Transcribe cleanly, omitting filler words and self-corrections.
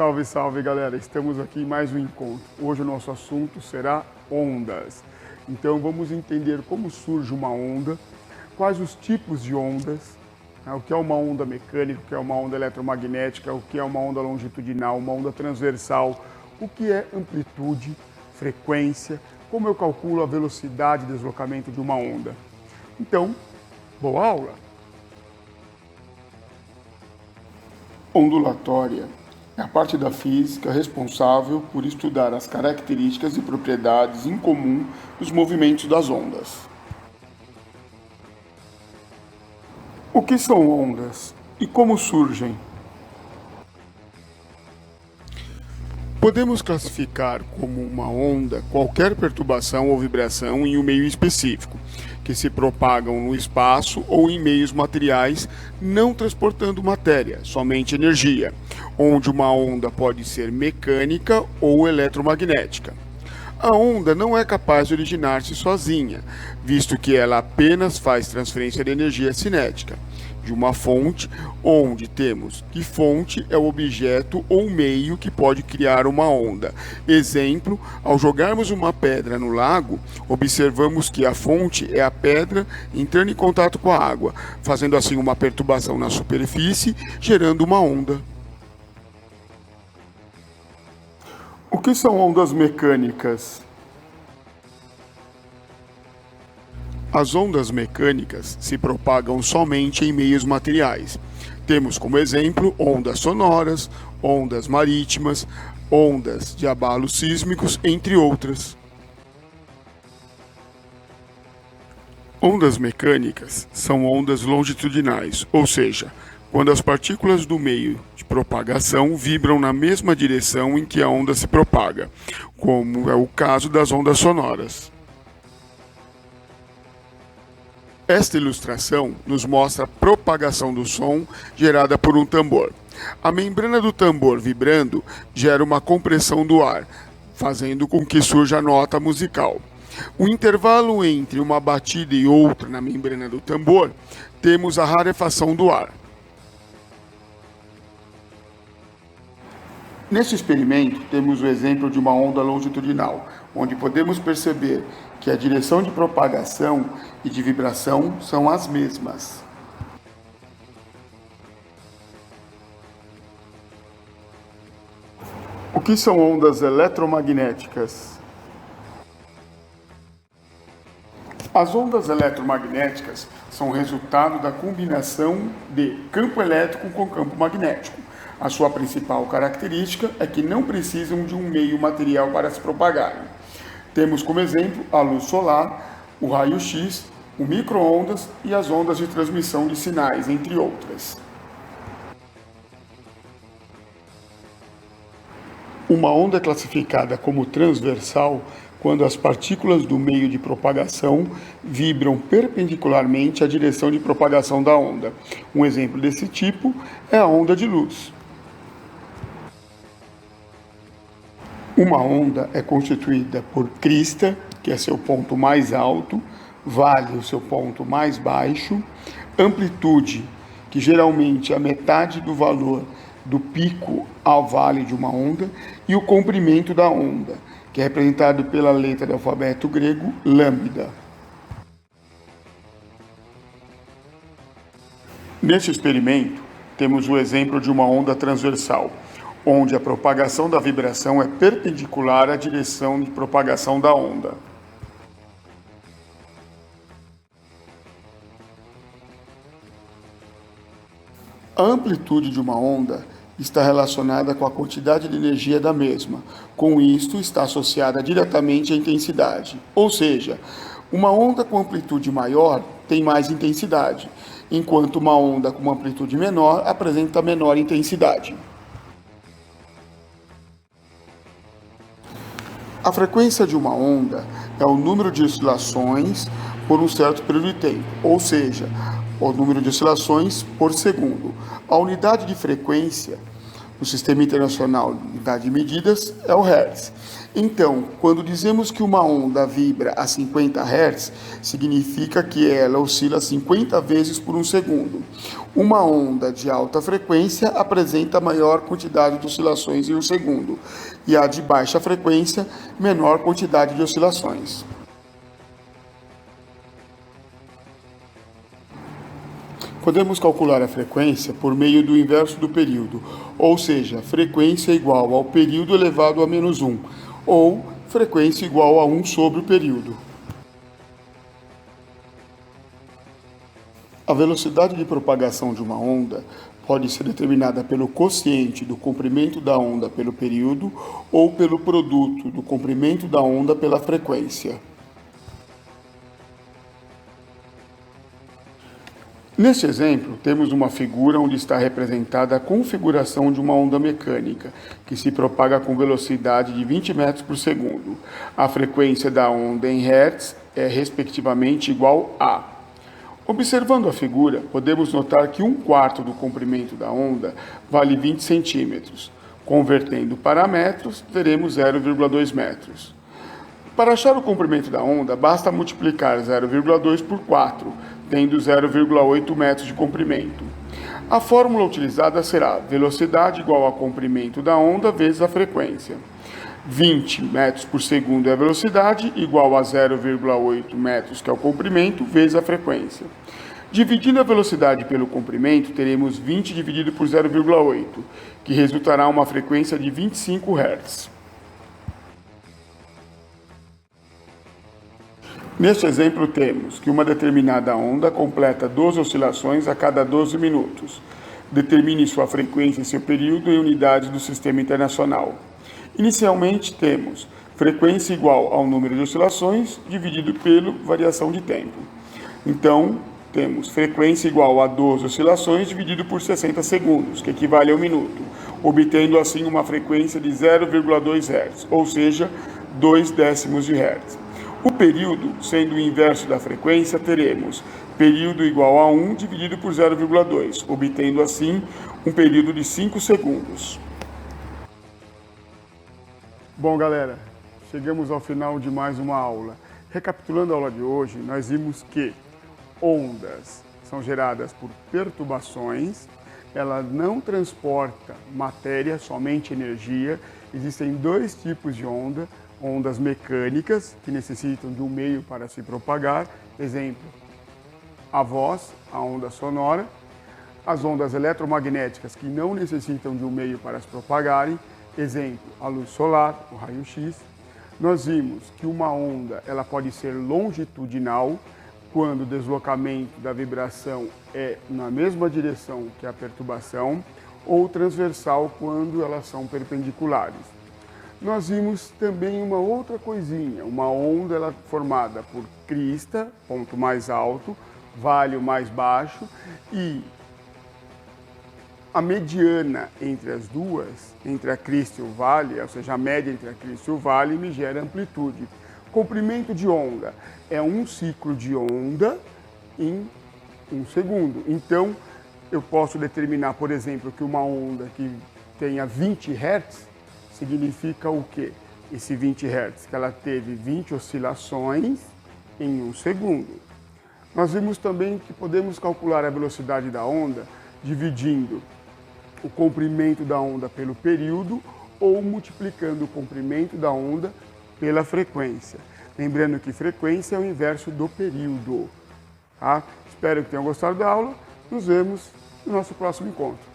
Salve, salve galera, estamos aqui em mais um encontro. Hoje o nosso assunto será ondas. Então vamos entender como surge uma onda, quais os tipos de ondas, o que é uma onda mecânica, o que é uma onda eletromagnética, o que é uma onda longitudinal, uma onda transversal, o que é amplitude, frequência, como eu calculo a velocidade de deslocamento de uma onda. Então, boa aula! Ondulatória é a parte da física responsável por estudar as características e propriedades em comum dos movimentos das ondas. O que são ondas e como surgem? Podemos classificar como uma onda qualquer perturbação ou vibração em um meio específico, que se propagam no espaço ou em meios materiais, não transportando matéria, somente energia, onde uma onda pode ser mecânica ou eletromagnética. A onda não é capaz de originar-se sozinha, visto que ela apenas faz transferência de energia cinética de uma fonte, onde temos que fonte é o objeto ou meio que pode criar uma onda. Exemplo, ao jogarmos uma pedra no lago, observamos que a fonte é a pedra entrando em contato com a água, fazendo assim uma perturbação na superfície, gerando uma onda. O que são ondas mecânicas? As ondas mecânicas se propagam somente em meios materiais. Temos como exemplo ondas sonoras, ondas marítimas, ondas de abalos sísmicos, entre outras. Ondas mecânicas são ondas longitudinais, ou seja, quando as partículas do meio de propagação vibram na mesma direção em que a onda se propaga, como é o caso das ondas sonoras. Esta ilustração nos mostra a propagação do som gerada por um tambor. A membrana do tambor vibrando gera uma compressão do ar, fazendo com que surja a nota musical. O intervalo entre uma batida e outra na membrana do tambor, temos a rarefação do ar. Neste experimento, temos o exemplo de uma onda longitudinal, onde podemos perceber que a direção de propagação e de vibração são as mesmas. O que são ondas eletromagnéticas? As ondas eletromagnéticas são resultado da combinação de campo elétrico com campo magnético. A sua principal característica é que não precisam de um meio material para se propagarem. Temos como exemplo a luz solar, o raio-x, o micro-ondas e as ondas de transmissão de sinais, entre outras. Uma onda é classificada como transversal quando as partículas do meio de propagação vibram perpendicularmente à direção de propagação da onda. Um exemplo desse tipo é a onda de luz. Uma onda é constituída por crista, que é seu ponto mais alto, vale, o seu ponto mais baixo, amplitude, que geralmente é a metade do valor do pico ao vale de uma onda, e o comprimento da onda, que é representado pela letra do alfabeto grego lambda. Neste experimento, temos o exemplo de uma onda transversal, onde a propagação da vibração é perpendicular à direção de propagação da onda. A amplitude de uma onda está relacionada com a quantidade de energia da mesma. Com isto, está associada diretamente à intensidade. Ou seja, uma onda com amplitude maior tem mais intensidade, enquanto uma onda com amplitude menor apresenta menor intensidade. A frequência de uma onda é o número de oscilações por um certo período de tempo, ou seja, o número de oscilações por segundo. A unidade de frequência no Sistema Internacional de Unidade de Medidas é o Hertz. Então, quando dizemos que uma onda vibra a 50 Hz, significa que ela oscila 50 vezes por um segundo. Uma onda de alta frequência apresenta maior quantidade de oscilações em um segundo, e a de baixa frequência, menor quantidade de oscilações. Podemos calcular a frequência por meio do inverso do período, ou seja, frequência igual ao período elevado a menos 1, ou frequência igual a 1 sobre o período. A velocidade de propagação de uma onda pode ser determinada pelo quociente do comprimento da onda pelo período ou pelo produto do comprimento da onda pela frequência. Neste exemplo, temos uma figura onde está representada a configuração de uma onda mecânica, que se propaga com velocidade de 20 metros por segundo. A frequência da onda em Hertz é, respectivamente, igual a. Observando a figura, podemos notar que 1/4 do comprimento da onda vale 20 centímetros. Convertendo para metros, teremos 0,2 metros. Para achar o comprimento da onda, basta multiplicar 0,2 por 4, tendo 0,8 metros de comprimento. A fórmula utilizada será velocidade igual ao comprimento da onda vezes a frequência. 20 metros por segundo é a velocidade, igual a 0,8 metros, que é o comprimento, vezes a frequência. Dividindo a velocidade pelo comprimento, teremos 20 dividido por 0,8, que resultará uma frequência de 25 Hz. Neste exemplo, temos que uma determinada onda completa 12 oscilações a cada 12 minutos. Determine sua frequência e seu período em unidades do Sistema Internacional. Inicialmente, temos frequência igual ao número de oscilações dividido pela variação de tempo. Então, temos frequência igual a 12 oscilações dividido por 60 segundos, que equivale a 1 minuto, obtendo assim uma frequência de 0,2 Hz, ou seja, 2 décimos de Hertz. O período, sendo o inverso da frequência, teremos período igual a 1 dividido por 0,2, obtendo assim um período de 5 segundos. Bom, galera, chegamos ao final de mais uma aula. Recapitulando a aula de hoje, nós vimos que ondas são geradas por perturbações, ela não transporta matéria, somente energia. Existem dois tipos de onda: ondas mecânicas, que necessitam de um meio para se propagar, exemplo, a voz, a onda sonora; as ondas eletromagnéticas, que não necessitam de um meio para se propagarem, exemplo, a luz solar, o raio-x. Nós vimos que uma onda ela pode ser longitudinal, quando o deslocamento da vibração é na mesma direção que a perturbação, ou transversal, quando elas são perpendiculares. Nós vimos também uma outra coisinha, uma onda ela é formada por crista, ponto mais alto, vale o mais baixo, e a mediana entre as duas, entre a crista e o vale, ou seja, a média entre a crista e o vale, me gera amplitude. Comprimento de onda é um ciclo de onda em 1 segundo. Então, eu posso determinar, por exemplo, que uma onda que tenha 20 Hz significa o quê? Esse 20 Hz, que ela teve 20 oscilações em 1 segundo. Nós vimos também que podemos calcular a velocidade da onda dividindo o comprimento da onda pelo período ou multiplicando o comprimento da onda pela frequência. Lembrando que frequência é o inverso do período. Tá? Espero que tenham gostado da aula. Nos vemos no nosso próximo encontro.